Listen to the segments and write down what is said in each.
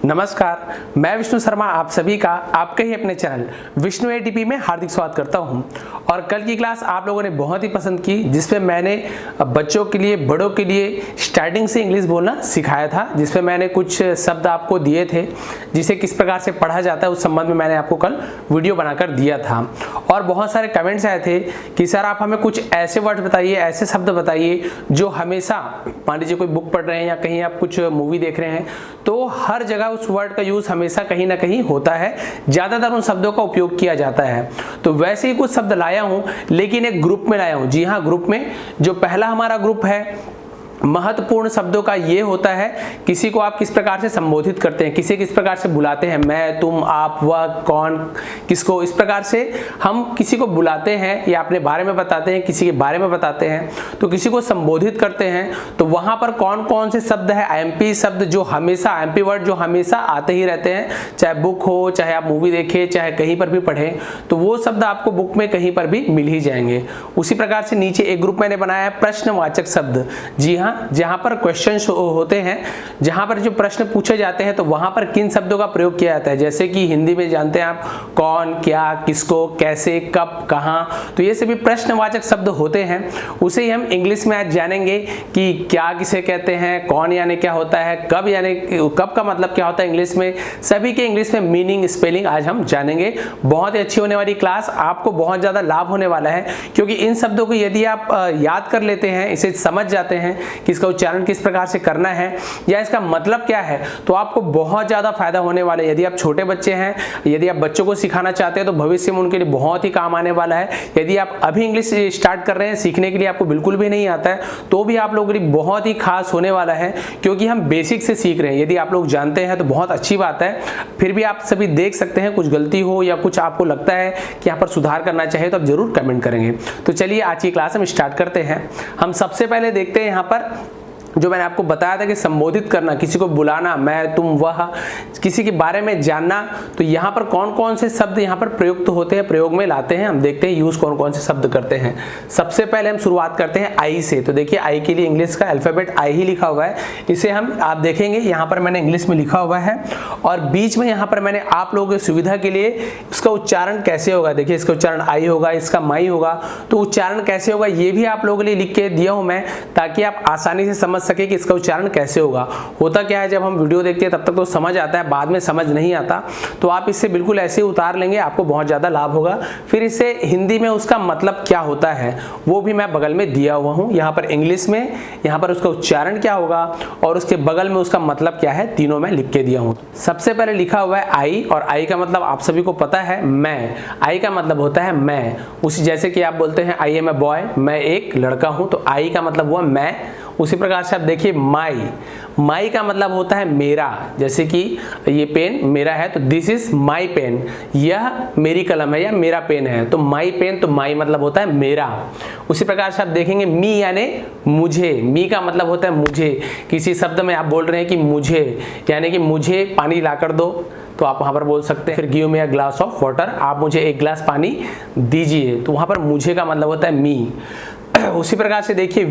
नमस्कार, मैं विष्णु शर्मा आप सभी का आपके ही अपने चैनल विष्णु एटीपी में हार्दिक स्वागत करता हूं। और कल की क्लास आप लोगों ने बहुत ही पसंद की, जिसमें मैंने बच्चों के लिए, बड़ों के लिए स्टार्टिंग से इंग्लिश बोलना सिखाया था, जिसमें मैंने कुछ शब्द आपको दिए थे जिसे किस प्रकार से पढ़ा जाता है उस संबंध में मैंने आपको कल वीडियो बनाकर दिया था। और बहुत सारे कमेंट्स आए थे कि सर आप हमें कुछ ऐसे वर्ड बताइए, ऐसे शब्द बताइए जो हमेशा, मान लीजिए कोई बुक पढ़ रहे हैं या कहीं आप कुछ मूवी देख रहे हैं तो हर जगह उस वर्ड का यूज हमेशा कहीं ना कहीं होता है, ज्यादातर उन शब्दों का उपयोग किया जाता है। तो वैसे ही कुछ शब्द लाया हूं, लेकिन एक ग्रुप में लाया हूं। जी हाँ, ग्रुप में जो पहला हमारा ग्रुप है महत्वपूर्ण शब्दों का ये होता है किसी को आप किस प्रकार से संबोधित करते हैं, किसी किस प्रकार से बुलाते हैं, मैं, तुम, आप, वह, कौन, किसको, इस प्रकार से हम किसी को बुलाते हैं या अपने बारे में बताते हैं, किसी के बारे में बताते हैं। तो किसी को संबोधित करते हैं तो वहां पर कौन कौन से शब्द है, आईएमपी शब्द जो हमेशा, आईएमपी वर्ड जो हमेशा आते ही रहते हैं, चाहे बुक हो, चाहे आप मूवी देखें, चाहे कहीं पर भी पढ़ें, तो वो शब्द आपको बुक में कहीं पर भी मिल ही जाएंगे। उसी प्रकार से नीचे एक ग्रुप मैंने बनाया है प्रश्नवाचक शब्द। जी हाँ, जहां पर क्वेश्चंस होते हैं, जहां पर जो प्रश्न पूछे जाते हैं तो वहां पर किन शब्दों का प्रयोग किया जाता है, जैसे कि हिंदी में जानते हैं आप कौन, क्या, किसको, कैसे, कब, कहां, तो ये सभी प्रश्नवाचक शब्द होते हैं। उसे ही हम इंग्लिश में आज जानेंगे कि क्या किसे कहते हैं, कौन यानी क्या होता है, कब यानी कब का मतलब क्या होता है इंग्लिश में, सभी के इंग्लिश में मीनिंग, स्पेलिंग आज हम जानेंगे। बहुत ही अच्छी होने वाली क्लास, आपको बहुत ज्यादा लाभ होने वाला है, क्योंकि इन शब्दों को यदि आप याद कर लेते हैं, इसे समझ जाते हैं कि इसका उच्चारण किस प्रकार से करना है या इसका मतलब क्या है, तो आपको बहुत ज्यादा फायदा होने वाला है। यदि आप छोटे बच्चे हैं, यदि आप बच्चों को सिखाना चाहते हैं तो भविष्य में उनके लिए बहुत ही काम आने वाला है। यदि आप अभी इंग्लिश स्टार्ट कर रहे हैं, सीखने के लिए आपको बिल्कुल भी नहीं आता है, तो भी आप लोगों के लिए बहुत ही खास होने वाला है, क्योंकि हम बेसिक से सीख रहे हैं। यदि आप लोग जानते हैं तो बहुत अच्छी बात है, फिर भी आप सभी देख सकते हैं कुछ गलती हो या कुछ आपको लगता है कि यहाँ पर सुधार करना चाहिए तो आप जरूर कमेंट करेंगे। तो चलिए आज की क्लास हम स्टार्ट करते हैं। हम सबसे पहले देखते हैं यहाँ पर जो मैंने आपको बताया था कि संबोधित करना, किसी को बुलाना, मैं, तुम, वह, किसी के बारे में जानना, तो यहाँ पर कौन कौन से शब्द यहाँ पर प्रयुक्त होते हैं, प्रयोग में लाते हैं, हम देखते हैं यूज कौन कौन से शब्द करते हैं। सबसे पहले हम शुरुआत करते हैं आई से। तो देखिए आई के लिए इंग्लिश का अल्फाबेट आई ही लिखा हुआ है, इसे हम आप देखेंगे यहाँ पर मैंने इंग्लिश में लिखा हुआ है और बीच में यहाँ पर मैंने आप लोगों की सुविधा के लिए इसका उच्चारण कैसे होगा, देखिए इसका उच्चारण आई होगा, इसका माई होगा, तो उच्चारण कैसे होगा ये भी आप लोगों के लिए लिख के दिया हूं मैं, ताकि आप आसानी से समझ सके कि इसका उच्चारण कैसे होगा। होता क्या है, जब हम वीडियो देखते हैं तब तक तो समझ आता है, बाद में समझ नहीं आता, तो आप इससे बिल्कुल ऐसे उतार लेंगे, आपको बहुत ज्यादा लाभ होगा। फिर इससे हिंदी में उसका मतलब क्या होता है वो भी मैं बगल में दिया हुआ हूं, यहाँ पर इंग्लिश में, यहाँ पर उसका उच्चारण क्या होगा और उसके बगल में उसका मतलब क्या है, तीनों मैं लिख के दिया हूं। सबसे पहले लिखा हुआ है आई, और आई का मतलब आप सभी को पता है मैं। आई का मतलब होता है मैं, उसी जैसे कि आप बोलते हैं आई एम ए बॉय, मैं एक लड़का हूं, तो आई का मतलब हुआ मैं। उसी प्रकार से आप देखिए माई, माई का मतलब होता है मेरा, जैसे कि ये पेन मेरा है तो दिस इज माई पेन, यह मेरी कलम है या मेरा पेन है, तो माई पेन, तो माई मतलब होता है मेरा। उसी प्रकार से आप देखेंगे मी यानी मुझे, मी का मतलब होता है मुझे, किसी शब्द में आप बोल रहे हैं कि मुझे, यानी कि मुझे पानी लाकर दो, तो आप वहां पर बोल सकते हैं फिर give me a glass of water, आप मुझे एक गिलास पानी दीजिए, तो वहां पर मुझे का मतलब होता है मी। उसी प्रकार से देखिए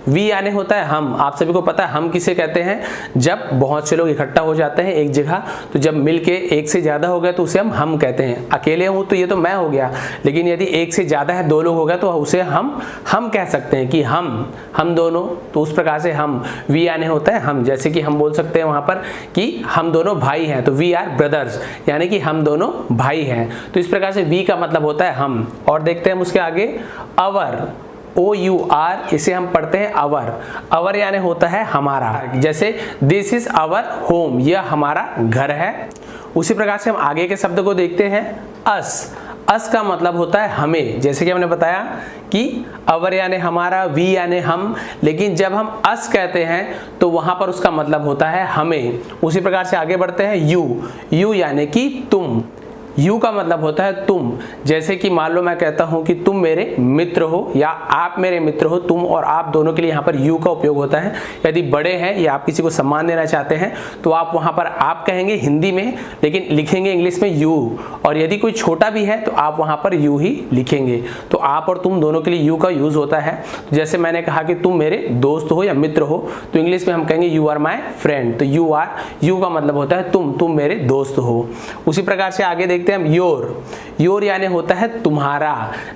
वी आने होता है हम, आप सभी को पता है हम किसे कहते हैं, जब बहुत से लोग इकट्ठा हो जाते हैं एक जगह, तो जब मिलके एक से ज्यादा हो गया तो उसे हम कहते हैं। अकेले हूं तो ये तो मैं हो गया, लेकिन यदि एक से ज्यादा है, दो लोग हो गया, तो उसे हम कह सकते हैं कि हम दोनों, तो उस प्रकार से हम, वी आने होता है हम, जैसे कि हम बोल सकते हैं वहां पर कि हम दोनों भाई हैं, तो वी आर ब्रदर्स, यानी कि हम दोनों भाई हैं, तो इस प्रकार से वी का मतलब होता है हम। और देखते हैं हम उसके आगे अवर, OUR, इसे हम पढ़ते हैं अवर, अवर यानी होता है हमारा, जैसे दिस इज अवर होम, यह हमारा घर है। उसी प्रकार से हम आगे के शब्द को देखते हैं अस, अस का मतलब होता है हमें, जैसे कि हमने बताया कि अवर यानी हमारा, वी यानी हम, लेकिन जब हम अस कहते हैं तो वहां पर उसका मतलब होता है हमें। उसी प्रकार से आगे बढ़ते हैं यू यानी कि तुम, यू का मतलब होता है तुम। जैसे कि मान लो मैं कहता हूं कि तुम मेरे मित्र हो या आप मेरे मित्र हो, तुम और आप दोनों के लिए यहाँ पर यू का उपयोग होता है। यदि बड़े हैं या आप किसी को सम्मान देना चाहते हैं तो आप वहां पर आप कहेंगे हिंदी में, लेकिन लिखेंगे इंग्लिश में यू। और यदि कोई छोटा भी है तो आप वहां पर यू ही लिखेंगे। तो आप और तुम दोनों के लिए यू का यूज होता है। जैसे मैंने कहा कि तुम मेरे दोस्त हो या मित्र हो, तो इंग्लिश में हम कहेंगे यू आर माई फ्रेंड। तो यू का मतलब होता है तुम मेरे दोस्त हो। उसी प्रकार से आगे देखते हैं हम योर यानी होता है तुम्हारा।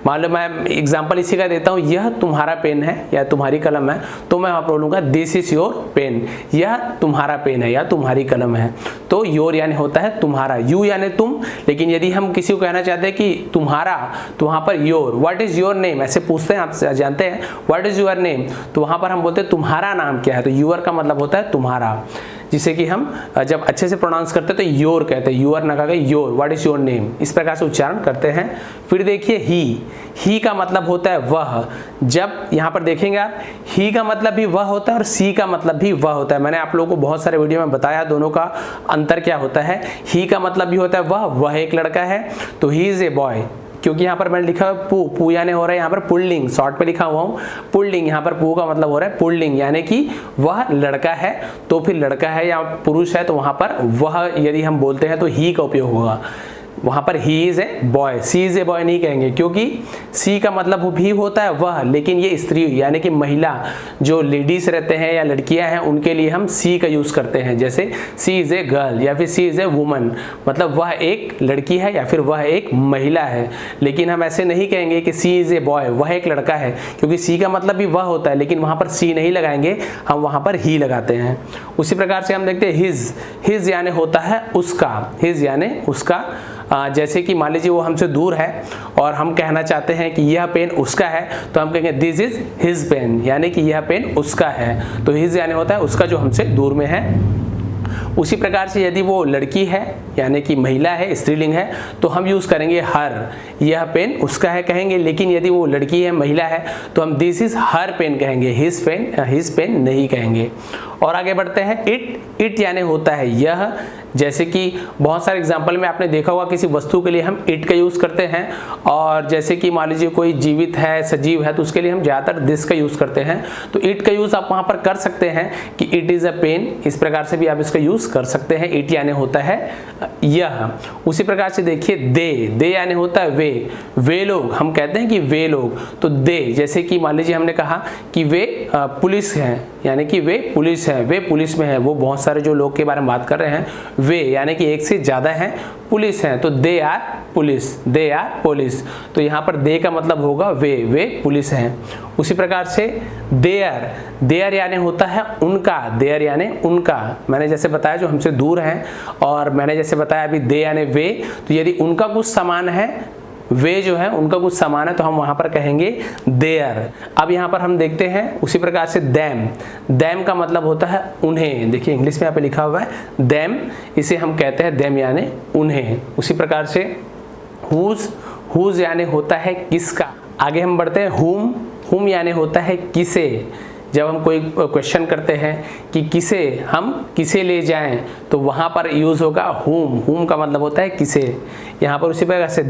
मान लो मैं एग्जांपल इसी का देता हूं, यह तुम्हारा पेन है या तुम्हारी कलम है, तो मैं वहां पर बोलूंगा दिस इज योर पेन, यह तुम्हारा पेन है या तुम्हारी कलम है। तो योर यानी होता है तुम्हारा, यू यानी तुम। लेकिन यदि हम किसी को कहना चाहते हैं कि तुम्हारा, तो वहां per your, what is your name, ऐसे पूछते हैं, आप जानते हैं व्हाट इज योर नेम, तो वहां पर हम बोलते हैं तुम्हारा नाम क्या है। तो यूर का मतलब होता है तुम्हारा, जिसे कि हम जब अच्छे से प्रोनाउंस करते हैं तो योर कहते हैं, यूर ना कहा your, what is your name, इस प्रकार से उच्चारण करते हैं। फिर देखिए ही का मतलब होता है वह। जब यहाँ पर देखेंगे आप, ही का मतलब भी वह होता है और सी का मतलब भी वह होता है। मैंने आप लोगों को बहुत सारे वीडियो में बताया दोनों का अंतर क्या होता है। ही का मतलब भी होता है वह एक लड़का है, तो ही इज ए बॉय। क्योंकि यहाँ पर मैंने लिखा है पू यानी हो रहा है यहाँ पर पुल्लिंग, शॉर्ट पे लिखा हुआ हूँ पुल्लिंग, यहाँ पर पू का मतलब हो रहा है पुल्लिंग, यानी कि वह लड़का है। तो फिर लड़का है या पुरुष है तो वहां पर वह यदि हम बोलते हैं तो ही का उपयोग होगा। वहां पर ही is a boy, she is a boy नहीं कहेंगे, क्योंकि सी का मतलब भी होता है वह, लेकिन ये स्त्री यानी कि महिला, जो लेडीज रहते हैं या लड़कियां हैं उनके लिए हम सी का यूज करते हैं। जैसे सी इज ए गर्ल या फिर सी इज ए वुमन, मतलब वह एक लड़की है या फिर वह एक महिला है। लेकिन हम ऐसे नहीं कहेंगे कि सी इज ए बॉय, वह एक लड़का है, क्योंकि सी का मतलब भी वह होता है, लेकिन वहां पर सी नहीं लगाएंगे, हम वहां पर ही लगाते हैं। उसी प्रकार से हम देखते हैं हिज यानी होता है उसका, हिज यानी उसका। जैसे कि मान लीजिए वो हमसे दूर है और हम कहना चाहते हैं कि यह पेन उसका है, तो हम कहेंगे दिस इज हिज पेन, यानी कि यह पेन उसका है। तो हिज यानी होता है उसका, जो हमसे दूर में है। उसी प्रकार से यदि वो लड़की है यानी कि महिला है, स्त्रीलिंग है, तो हम यूज करेंगे हर, यह पेन उसका है कहेंगे। लेकिन यदि वो लड़की है, महिला है, तो हम दिस इज हर पेन कहेंगे, हिज पेन नहीं कहेंगे। और आगे बढ़ते हैं इट यानी होता है यह। जैसे कि बहुत सारे एग्जाम्पल में आपने देखा होगा किसी वस्तु के लिए हम इट का यूज करते हैं, और जैसे कि मान लीजिए कोई जीवित है, सजीव है, तो उसके लिए हम ज्यादातर दिस का यूज करते हैं। तो इट का यूज आप वहां पर कर सकते हैं कि इट इज अ पेन, इस प्रकार से भी आप इसका यूज कर सकते हैं। इट यानी होता है यह। उसी प्रकार से देखिए दे यानी होता है वे लोग, हम कहते हैं कि वे लोग, तो दे, जैसे कि मान लीजिए हमने कहा कि वे पुलिस हैं, यानी कि वे पुलिस है, वे पुलिस में है, वो बहुत सारे जो लोग के बारे में बात कर रहे हैं, वे यानी कि एक से ज्यादा हैं, पुलिस हैं, तो दे आर पुलिस। तो यहाँ पर दे का मतलब होगा वे पुलिस हैं। उसी प्रकार से देयर यानी होता है उनका, देयर यानी उनका। मैंने जैसे बताया जो हमसे दूर हैं, और मैंने जैसे बताया अभी दे यानी वे, तो यदि उनका कुछ समान है, वे जो है उनका कुछ समान है, तो हम वहां पर कहेंगे देयर। अब यहां पर हम देखते हैं उसी प्रकार से दैम का मतलब होता है उन्हें। देखिए इंग्लिश में यहाँ पे लिखा हुआ है दैम, इसे हम कहते हैं दैम यानी उन्हें। उसी प्रकार से हुज यानी होता है किसका। आगे हम बढ़ते हैं हुम यानी होता है किसे। जब हम कोई क्वेश्चन करते हैं कि किसे ले जाएं, तो वहां पर यूज होगा हुम का मतलब होता है किसे। यहाँ पर उसी प्रकार से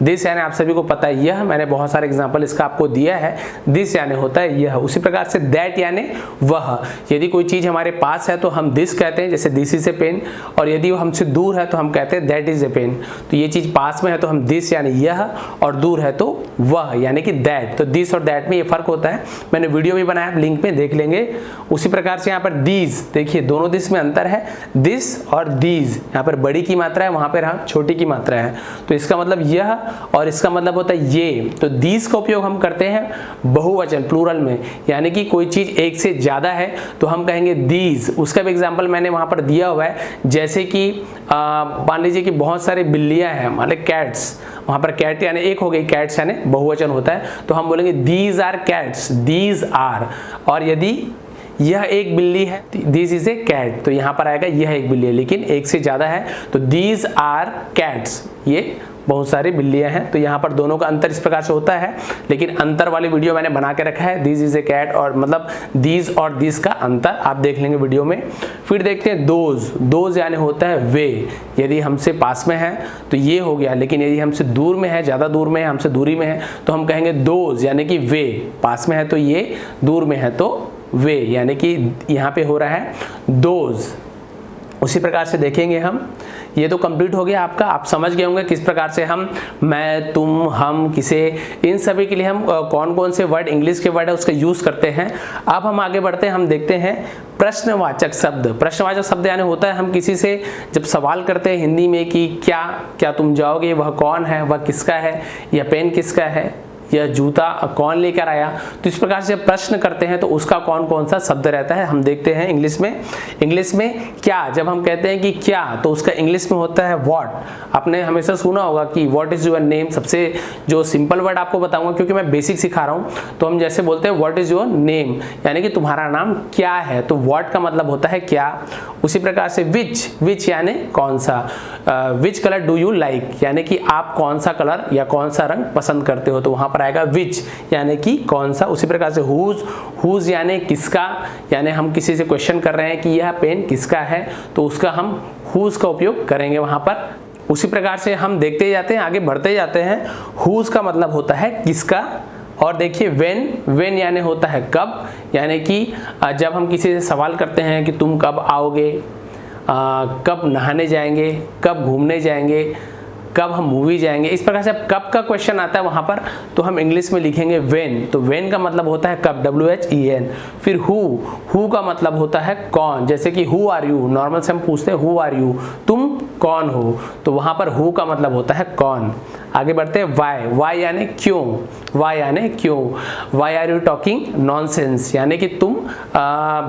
दिस यानी आप सभी को पता है यह, मैंने बहुत सारे एग्जांपल इसका आपको दिया है। दिस यानी होता है यह। उसी प्रकार से दैट यानी वह, यदि कोई चीज हमारे पास है तो हम दिस कहते हैं, जैसे दिस इज ए पेन, और यदि वो हमसे दूर है तो हम कहते हैं दैट इज ए पेन। तो ये चीज पास में है तो हम दिस यानी यह, और दूर है तो वह यानी कि दैट। तो दिस और दैट में ये फर्क होता है, मैंने वीडियो भी बनाया, लिंक में देख लेंगे। उसी प्रकार से यहाँ पर दीज, देखिए दोनों दिस में अंतर है, दिस और दीज। यहाँ पर बड़ी की मात्रा है, वहां पर छोटी की मात्रा है, तो इसका मतलब यह और इसका मतलब होता है ये। तो दीज का उपयोग हम करते हैं बहुवचन, प्लूरल में, यानी कि कोई चीज एक से ज्यादा है तो हम कहेंगे दीज। उसका भी एग्जांपल मैंने वहां पर दिया हुआ है, जैसे कि मान लीजिए कि बहुत सारी बिल्लियां हैं, मान लीजिए कैट्स, वहां पर कैट यानी एक हो गई, कैट्स यानी बहुवचन होता है, तो हम बोलेंगे these are cats, these are. और यदि यह एक बिल्ली है, दिस इज ए कैट, तो यहां पर आएगा यह एक बिल्ली है, लेकिन एक से ज्यादा है तो दीज आर कैट्स, ये बहुत सारी बिल्लियां हैं। तो यहाँ पर दोनों का अंतर इस प्रकार से होता है, लेकिन अंतर वाली वीडियो मैंने बना के रखा है, दिस इज ए कैट, और मतलब दीज और दिस का अंतर आप देख लेंगे वीडियो में। फिर देखते हैं दोज। दोज यानी होता है वे, यदि हमसे पास में है तो ये हो गया, लेकिन यदि हमसे दूर में है, ज़्यादा दूर में है, हमसे दूरी में है तो हम कहेंगे दोज, यानी कि वे। पास में है तो ये, दूर में है तो वे, यानी कि यहाँ पे हो रहा है दोज। उसी प्रकार से देखेंगे हम, ये तो कंप्लीट हो गया आपका। आप समझ गए होंगे किस प्रकार से हम मैं, तुम, हम, किसे, इन सभी के लिए हम कौन कौन से वर्ड, इंग्लिश के वर्ड है उसका यूज़ करते हैं। अब हम आगे बढ़ते हैं, हम देखते हैं प्रश्नवाचक शब्द। प्रश्नवाचक शब्द यानी होता है हम किसी से जब सवाल करते हैं हिंदी में कि क्या तुम जाओगे, वह कौन है, वह किसका है, यह पेन किसका है, यह जूता कौन लेकर आया। तो इस प्रकार से प्रश्न करते हैं तो उसका कौन कौन सा शब्द रहता है हम देखते हैं इंग्लिश में। इंग्लिश में क्या, जब हम कहते हैं कि क्या, तो उसका इंग्लिश में होता है व्हाट। आपने हमेशा सुना होगा कि व्हाट इज योर नेम। सबसे जो सिंपल वर्ड आपको बताऊंगा क्योंकि मैं बेसिक सिखा रहा हूं, तो हम जैसे बोलते हैं व्हाट इज योर नेम, यानी कि तुम्हारा नाम क्या है, तो व्हाट का मतलब होता है क्या। उसी प्रकार से विच यानी कौन सा, which colour do you like, यानी कि आप कौन सा कलर या कौन सा रंग पसंद करते हो, तो वहां पर आएगा विच, यानी कि कौन सा। उसी प्रकार से हुज यानी किसका, यानी हम किसी से क्वेश्चन कर रहे हैं कि यह पेन किसका है, तो उसका हम हुज का उपयोग करेंगे वहां पर। उसी प्रकार से हम देखते जाते हैं, आगे बढ़ते जाते हैं। हुज का मतलब होता है किसका। और देखिए वेन यानी होता है कब, यानी कि जब हम किसी से सवाल करते हैं कि तुम कब आओगे, कब नहाने जाएंगे, कब घूमने जाएंगे, कब हम मूवी जाएंगे, इस प्रकार से कब का क्वेश्चन आता है वहां पर, तो हम इंग्लिश में लिखेंगे वेन। तो वेन का मतलब होता है कब, WHEN। फिर हु का मतलब होता है कौन, जैसे कि हु आर यू, नॉर्मल से हम पूछते हैं हु आर यू, तुम कौन हो, तो वहां पर हु का मतलब होता है कौन। आगे बढ़ते हैं वाई यानी क्यों, why are you talking nonsense, यानी कि तुम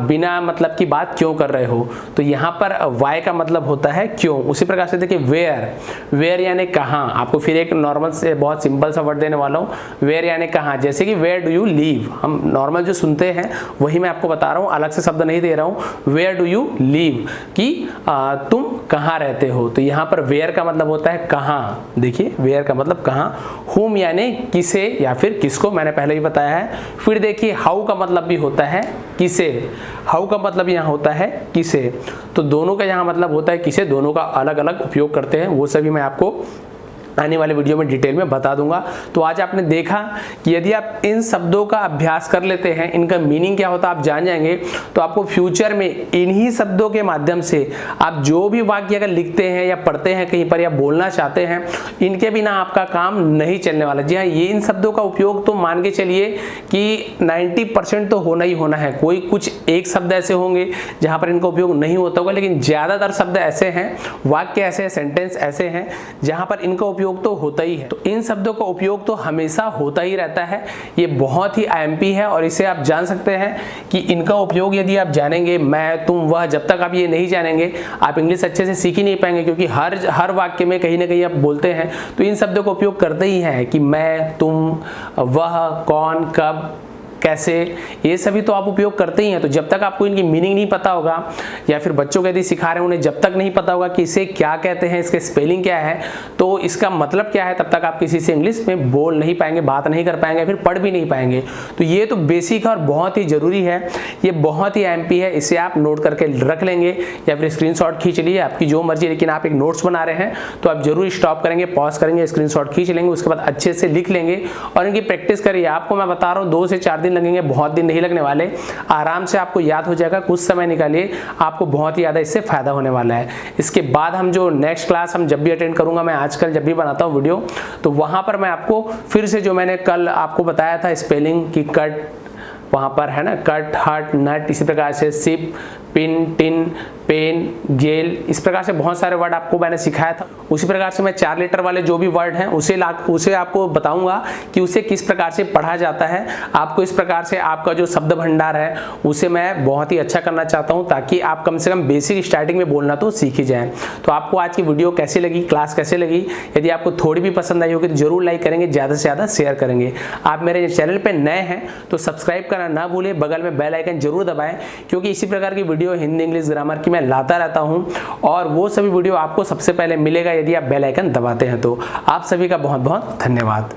बिना मतलब की बात क्यों कर रहे हो, तो यहाँ पर वाई का मतलब होता है क्यों। उसी प्रकार से देखिए वेयर यानी कहाँ। आपको फिर एक नॉर्मल से बहुत सिंपल सा वर्ड देने वाला हूँ, वेयर यानी कहाँ, जैसे कि वेयर डू यू लीव, हम नॉर्मल जो सुनते हैं वही मैं आपको बता रहा हूँ, अलग से शब्द नहीं दे रहा हूँ। वेयर डू यू लीव कि तुम कहाँ रहते हो, तो यहाँ पर वेयर का मतलब होता है कहाँ। देखिए वेयर का मतलब कहाँ। हुम यानी किसे या फिर किसको, मैंने पहले ही बताया है। फिर देखिए हाउ का मतलब भी होता है किसे, हाउ का मतलब यहाँ होता है किसे, तो दोनों का यहाँ मतलब होता है किसे, दोनों का अलग अलग उपयोग करते हैं, वो सभी मैं आपको आने वाले वीडियो में डिटेल में बता दूंगा। तो आज आपने देखा कि यदि आप इन शब्दों का अभ्यास कर लेते हैं, इनका मीनिंग क्या होता है आप जान जाएंगे, तो आपको फ्यूचर में इन्हीं शब्दों के माध्यम से आप जो भी वाक्य अगर लिखते हैं या पढ़ते हैं कहीं पर या बोलना चाहते हैं, इनके बिना आपका काम नहीं चलने वाला। जी हाँ, ये इन शब्दों का उपयोग तो मान के चलिए कि 90% तो होना ही होना है। कोई कुछ एक शब्द ऐसे होंगे जहाँ पर इनका उपयोग नहीं होता होगा, लेकिन ज़्यादातर शब्द ऐसे हैं, वाक्य ऐसे हैं, सेंटेंस ऐसे हैं जहाँ पर इनका उपयोग तो होता ही है। तो इन शब्दों का उपयोग तो हमेशा होता ही रहता है। ये बहुत ही IMP है और इसे आप जान सकते हैं कि इनका उपयोग यदि आप जानेंगे, मैं, तुम, वह, जब तक आप ये नहीं जानेंगे आप इंग्लिश अच्छे से सीख ही नहीं पाएंगे, क्योंकि हर वाक्य में कहीं ना कहीं आप बोलते हैं तो इन शब्दों का उपयोग करते ही हैं कि मैं, तुम, वह, कौन, कब, कैसे, ये सभी तो आप उपयोग करते ही हैं। तो जब तक आपको इनकी मीनिंग नहीं पता होगा या फिर बच्चों को यदि सिखा रहे हैं उन्हें जब तक नहीं पता होगा कि इसे क्या कहते हैं, इसके स्पेलिंग क्या है, तो इसका मतलब क्या है, तब तक आप किसी से इंग्लिश में बोल नहीं पाएंगे, बात नहीं कर पाएंगे, फिर पढ़ भी नहीं पाएंगे। तो ये तो बेसिक है और बहुत ही ज़रूरी है, ये बहुत ही IMP है। इसे आप नोट करके रख लेंगे या फिर स्क्रीनशॉट खींच लिए, आपकी जो मर्जी। लेकिन आप एक नोट्स बना रहे हैं तो आप जरूर स्टॉप करेंगे, पॉज करेंगे, स्क्रीनशॉट खींच लेंगे, उसके बाद अच्छे से लिख लेंगे और इनकी प्रैक्टिस करिए। आपको मैं बता रहा हूँ 2 से 4 दिन लगेंगे, बहुत दिन नहीं लगने वाले, आराम से आपको याद हो जाएगा। कुछ समय निकालिए, आपको बहुत ही ज़्यादा इससे फायदा होने वाला है। इसके बाद हम जो नेक्स्ट क्लास हम जब भी अटेंड करूंगा, मैं आजकल जब भी बनाता हूं वीडियो, तो वहां पर मैं आपको फिर से जो मैंने कल आपको बताया था स्पेलिंग की, कट वहां पर है ना, कट, हट, नट, इसी प्रकार से sip, pin, tin, pen, gel, इस प्रकार से बहुत सारे वर्ड आपको मैंने सिखाया था। उसी प्रकार से मैं 4 लेटर वाले जो भी वर्ड हैं उसे आपको बताऊंगा कि उसे किस प्रकार से पढ़ा जाता है। आपको इस प्रकार से आपका जो शब्द भंडार है उसे मैं बहुत ही अच्छा करना चाहता हूं, ताकि आप कम से कम बेसिक स्टार्टिंग में बोलना तो सीख ही जाएं। तो आपको आज की वीडियो कैसी लगी, क्लास कैसे लगी, यदि आपको थोड़ी भी पसंद आई होगी तो जरूर लाइक करेंगे, ज़्यादा से ज़्यादा शेयर करेंगे। आप मेरे चैनल पर नए हैं तो सब्सक्राइब करना ना भूलें, बगल में बेल आइकन जरूर दबाएं, क्योंकि इसी प्रकार की वीडियो हिंदी इंग्लिश ग्रामर की कि मैं लाता रहता हूँ, और वो सभी वीडियो आपको सबसे पहले मिलेगा यदि आप बेल आइकन दबाते हैं तो। आप सभी का बहुत बहुत धन्यवाद।